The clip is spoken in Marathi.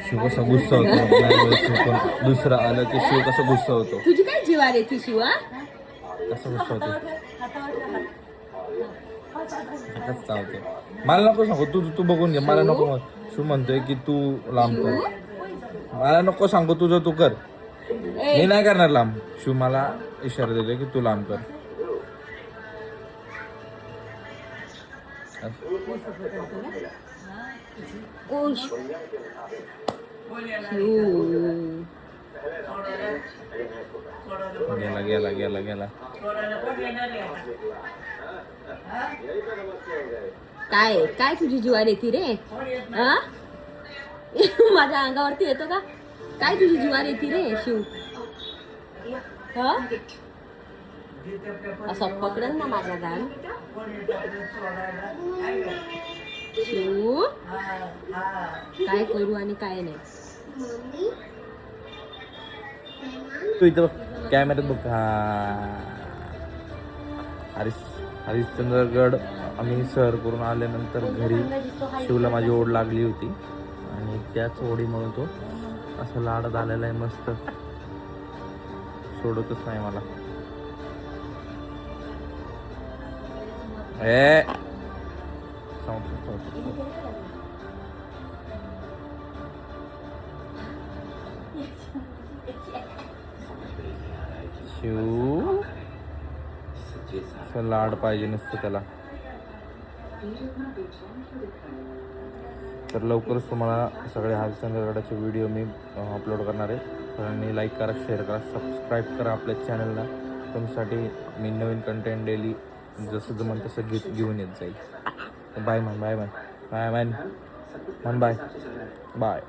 शिव कसा गुस्सा होतो नाही, शिव पण दुसरा आलं की शिव कसा गुस्सा होतो. तुझी काय जीवार येते शिवा? कसा गुस्सा होतो कसं चावतो. मला नको सांगू, तू बघून घे. मला नको म्हण. शिव म्हणतोय की तू लांब कर. मला नको सांगू, तुझं तू कर. मी नाही करणार लांब. शिव मला इशारा देतोय की तू लांब कर. ओश. गेला गेला गेला गेला. काय काय तुझी जीवार येते रे? हा? माझ्या अंगावरती येतो का? काय तुझी जीवार येते रे शिव? हा? असं पकडन ना माझा गाल. शिव काय करू आणि काय नाही. तू इथं कॅमेऱ्यात बघ. हरिश्चंद्रगड आम्ही सहर करून आल्यानंतर घरी शिवला माझी ओढ लागली होती आणि त्याच ओढीमुळे तो असं लाडत आलेला आहे. मस्त सोडतच नाही मला. शिव असं लाड पाहिजे नसतं त्याला. तर लवकरच तुम्हाला सगळे हरिश्चंद्रगडाचे व्हिडिओ मी अपलोड करणार आहे. सगळ्यांनी लाईक करा, शेअर करा, सबस्क्राईब करा आपल्या चॅनलला. तुमच्यासाठी मी नवीन कंटेंट डेली जसं जमन तसं घेऊन येत जाईल. बाय म्हण, बाय म्हण, बाय म्हण, म्हण बाय बाय.